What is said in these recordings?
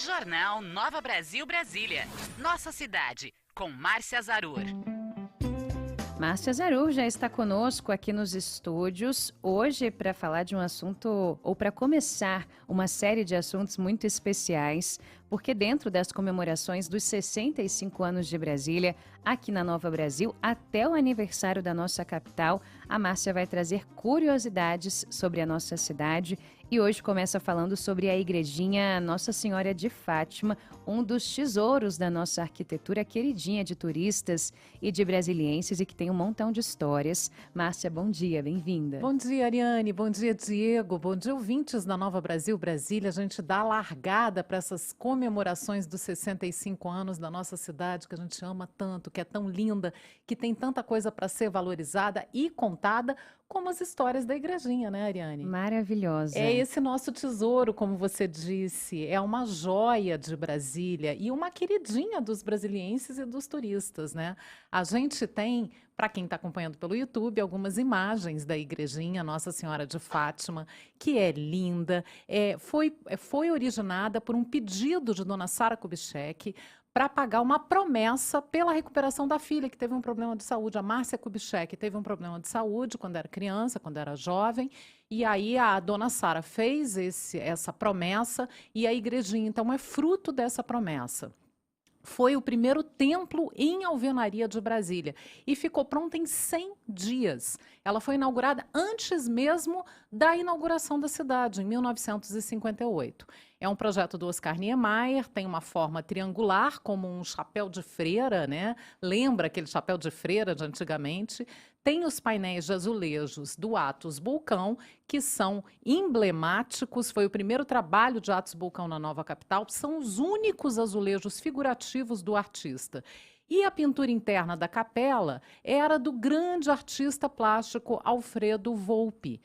Jornal Nova Brasil Brasília. Nossa cidade, com Márcia Zarur. Márcia Zarur já está conosco aqui nos estúdios hoje para falar de um assunto, ou para começar uma série de assuntos muito especiais, porque dentro das comemorações dos 65 anos de Brasília, aqui na Nova Brasil, até o aniversário da nossa capital, a Márcia vai trazer curiosidades sobre a nossa cidade e hoje começa falando sobre a igrejinha Nossa Senhora de Fátima, um dos tesouros da nossa arquitetura queridinha de turistas e de brasilienses e que tem um montão de histórias. Márcia, bom dia, bem-vinda. Bom dia, Ariane, bom dia, Diego, bom dia, ouvintes da Nova Brasil Brasília. A gente dá a largada para essas comemorações dos 65 anos da nossa cidade, que a gente ama tanto, que é tão linda, que tem tanta coisa para ser valorizada e contada, como as histórias da igrejinha, né, Ariane? Maravilhosa. É esse nosso tesouro, como você disse, é uma joia de Brasília e uma queridinha dos brasilienses e dos turistas, né? A gente tem, para quem está acompanhando pelo YouTube, algumas imagens da igrejinha Nossa Senhora de Fátima, que é linda, foi originada por um pedido de Dona Sara Kubitschek para pagar uma promessa pela recuperação da filha, que teve um problema de saúde. A Márcia Kubitschek teve um problema de saúde quando era criança, quando era jovem, e aí a Dona Sara fez essa promessa e a igrejinha, então, é fruto dessa promessa. Foi o primeiro templo em alvenaria de Brasília e ficou pronta em 100 dias. Ela foi inaugurada antes mesmo da inauguração da cidade, em 1958. É um projeto do Oscar Niemeyer, tem uma forma triangular, como um chapéu de freira, né? Lembra aquele chapéu de freira de antigamente? Tem os painéis de azulejos do Atos Bulcão, que são emblemáticos, foi o primeiro trabalho de Atos Bulcão na nova capital, são os únicos azulejos figurativos do artista. E a pintura interna da capela era do grande artista plástico Alfredo Volpi.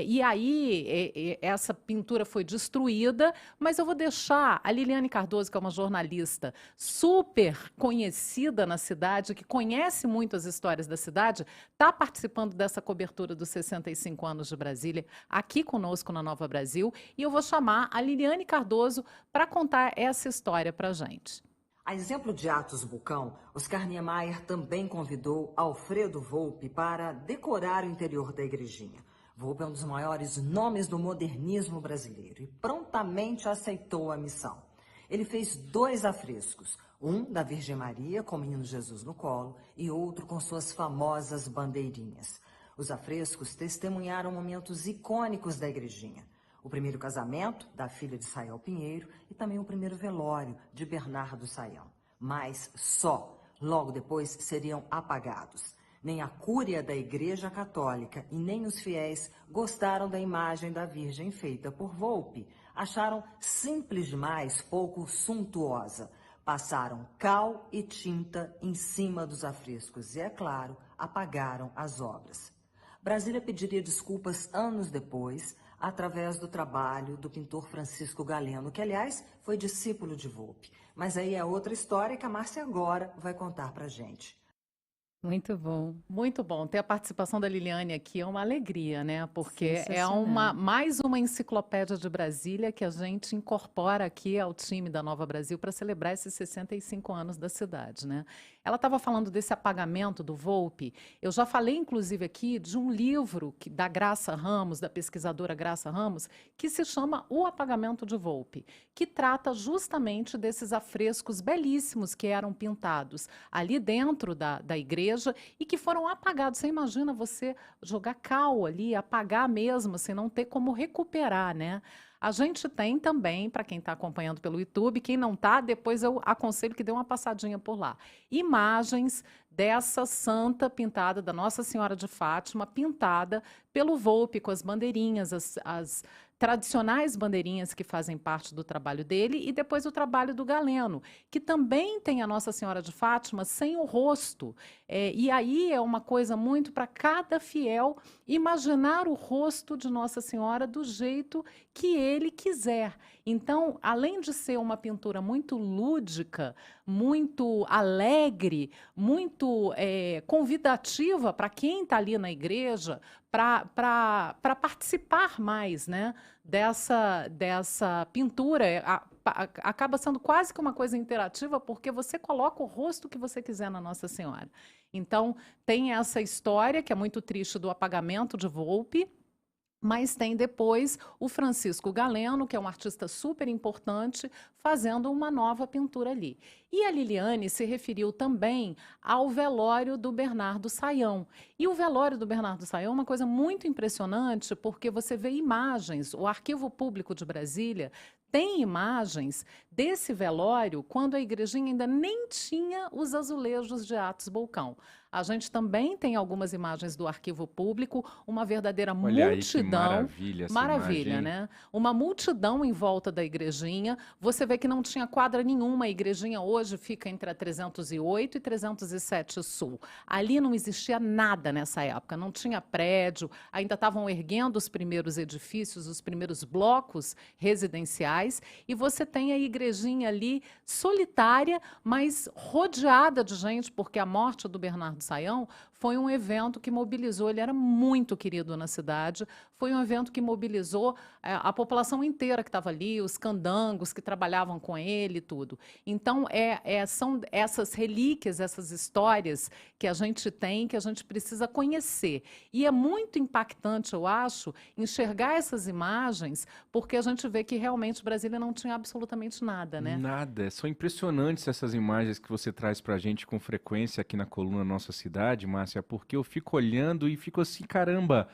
E aí, essa pintura foi destruída, mas eu vou deixar a Liliane Cardoso, que é uma jornalista super conhecida na cidade, que conhece muito as histórias da cidade, está participando dessa cobertura dos 65 anos de Brasília, aqui conosco na Nova Brasil, e eu vou chamar a Liliane Cardoso para contar essa história para a gente. A exemplo de Atos Bulcão, Oscar Niemeyer também convidou Alfredo Volpi para decorar o interior da igrejinha. Volpi é um dos maiores nomes do modernismo brasileiro e prontamente aceitou a missão. Ele fez 2 afrescos, um da Virgem Maria com o menino Jesus no colo e outro com suas famosas bandeirinhas. Os afrescos testemunharam momentos icônicos da igrejinha. O primeiro casamento da filha de Sayão Pinheiro e também o primeiro velório de Bernardo Sayão. Mas só, logo depois, seriam apagados. Nem a cúria da Igreja Católica e nem os fiéis gostaram da imagem da Virgem feita por Volpi. Acharam simples demais, pouco suntuosa. Passaram cal e tinta em cima dos afrescos e, é claro, apagaram as obras. Brasília pediria desculpas anos depois, através do trabalho do pintor Francisco Galeno, que, aliás, foi discípulo de Volpi. Mas aí é outra história que a Márcia agora vai contar pra gente. Muito bom. Muito bom. Ter a participação da Liliane aqui é uma alegria, né? Porque é mais uma enciclopédia de Brasília que a gente incorpora aqui ao time da Nova Brasil para celebrar esses 65 anos da cidade, né? Ela estava falando desse apagamento do Volpi. Eu já falei, inclusive, aqui de um livro da Graça Ramos, da pesquisadora Graça Ramos, que se chama O Apagamento de Volpi, que trata justamente desses afrescos belíssimos que eram pintados ali dentro da igreja e que foram apagados. Você imagina você jogar cal ali, apagar mesmo, sem não ter como recuperar, né? A gente tem também, para quem está acompanhando pelo YouTube, quem não está, depois eu aconselho que dê uma passadinha por lá. Imagens dessa santa pintada, da Nossa Senhora de Fátima, pintada pelo Volpi, com as bandeirinhas, as tradicionais bandeirinhas que fazem parte do trabalho dele, e depois o trabalho do Galeno, que também tem a Nossa Senhora de Fátima sem o rosto. E aí é uma coisa muito para cada fiel imaginar o rosto de Nossa Senhora do jeito que ele quiser. Então, além de ser uma pintura muito lúdica, muito alegre, muito convidativa para quem está ali na igreja, para participar mais, né, dessa pintura. acaba sendo quase que uma coisa interativa, porque você coloca o rosto que você quiser na Nossa Senhora. Então, tem essa história, que é muito triste, do apagamento de Volpi, mas tem depois o Francisco Galeno, que é um artista super importante, fazendo uma nova pintura ali. E a Liliane se referiu também ao velório do Bernardo Sayão. E o velório do Bernardo Sayão é uma coisa muito impressionante, porque você vê imagens, o Arquivo Público de Brasília tem imagens desse velório quando a igrejinha ainda nem tinha os azulejos de Atos Bolcão. A gente também tem algumas imagens do Arquivo Público, uma verdadeira Olha aí, multidão. que maravilha essa Maravilha, imagem, né? Uma multidão em volta da igrejinha. Você vê que não tinha quadra nenhuma. A igrejinha hoje fica entre a 308 e 307 Sul. Ali não existia nada nessa época, não tinha prédio, ainda estavam erguendo os primeiros edifícios, os primeiros blocos residenciais, e você tem a igrejinha ali solitária, mas rodeada de gente, porque a morte do Bernardo Sayão foi um evento que mobilizou, ele era muito querido na cidade, foi um evento que mobilizou a população inteira que estava ali, os candangos que trabalhavam com ele e tudo. Então, são essas relíquias, essas histórias que a gente tem, que a gente precisa conhecer. E é muito impactante, eu acho, enxergar essas imagens, porque a gente vê que realmente Brasília não tinha absolutamente nada, né? Nada. São impressionantes essas imagens que você traz pra gente com frequência aqui na coluna Nossa Cidade, Márcia, porque eu fico olhando e fico assim, caramba,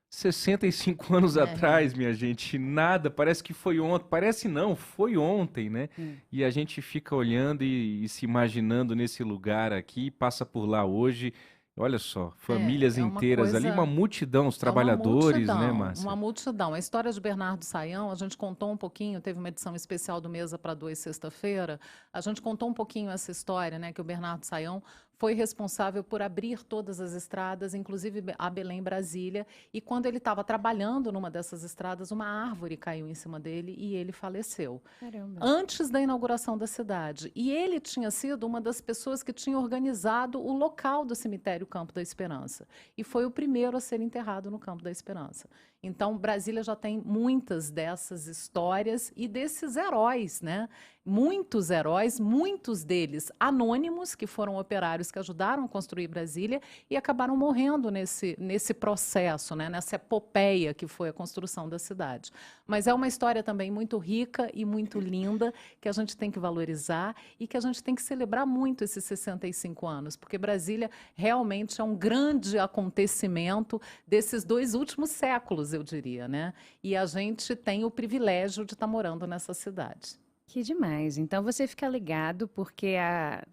65 anos atrás, minha gente, nada, parece que foi ontem, parece não, foi ontem, né? E a gente fica olhando e se imaginando nesse lugar aqui, passa por lá hoje. Olha só, famílias uma inteiras ali, coisa- uma multidão, os É uma trabalhadores, né, multidão, Márcia? uma multidão. A história de Bernardo Sayão, a gente contou um pouquinho, teve uma edição especial do Mesa para Dois, sexta-feira, a gente contou um pouquinho essa história, né, que o Bernardo Sayão foi responsável por abrir todas as estradas, inclusive a Belém-Brasília, e quando ele estava trabalhando numa dessas estradas, uma árvore caiu em cima dele e ele faleceu. Caramba. Antes da inauguração da cidade. E ele tinha sido uma das pessoas que tinha organizado o local do cemitério Campo da Esperança. E foi o primeiro a ser enterrado no Campo da Esperança. Então, Brasília já tem muitas dessas histórias e desses heróis, né? Muitos heróis, muitos deles anônimos, que foram operários que ajudaram a construir Brasília e acabaram morrendo nesse processo, né? Nessa epopeia que foi a construção da cidade. Mas é uma história também muito rica e muito linda, que a gente tem que valorizar e que a gente tem que celebrar muito esses 65 anos, porque Brasília realmente é um grande acontecimento desses 2 últimos séculos, eu diria, né? E a gente tem o privilégio de estar morando nessa cidade. Que demais. Então você fica ligado, porque a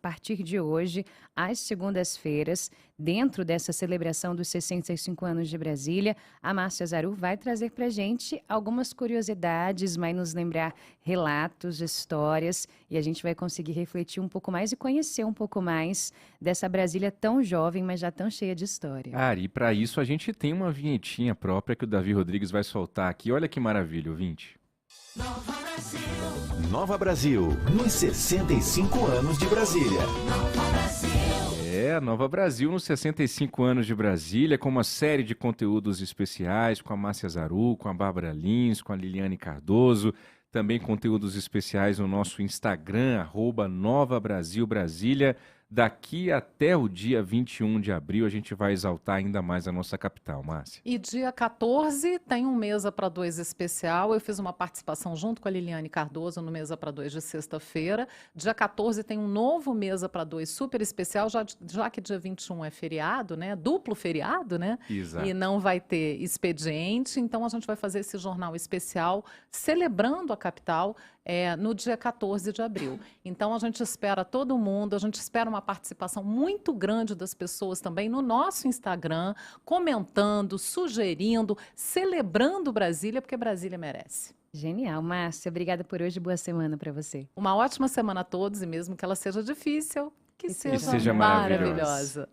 partir de hoje, às segundas-feiras, dentro dessa celebração dos 65 anos de Brasília, a Márcia Zaru vai trazer para a gente algumas curiosidades, vai nos lembrar relatos, histórias, e a gente vai conseguir refletir um pouco mais e conhecer um pouco mais dessa Brasília tão jovem, mas já tão cheia de história. E para isso a gente tem uma vinhetinha própria que o Davi Rodrigues vai soltar aqui. Olha que maravilha, ouvinte. Nova Brasil, nos 65 anos de Brasília. A Nova Brasil nos 65 anos de Brasília, com uma série de conteúdos especiais, com a Márcia Zaru, com a Bárbara Lins, com a Liliane Cardoso, também conteúdos especiais no nosso Instagram, @NovaBrasilBrasília. Daqui até o dia 21 de abril, a gente vai exaltar ainda mais a nossa capital, Márcia. E dia 14 tem um Mesa para Dois especial. Eu fiz uma participação junto com a Liliane Cardoso no Mesa para Dois de sexta-feira. Dia 14 tem um novo Mesa para Dois super especial, já que dia 21 é feriado, né? Duplo feriado, né? Exato. E não vai ter expediente. Então a gente vai fazer esse jornal especial celebrando a capital no dia 14 de abril. Então a gente espera todo mundo, a gente espera uma participação muito grande das pessoas também no nosso Instagram, comentando, sugerindo, celebrando Brasília, porque Brasília merece. Genial, Márcia. Obrigada por hoje. Boa semana para você. Uma ótima semana a todos, e mesmo que ela seja difícil, que seja maravilhosa. maravilhosa.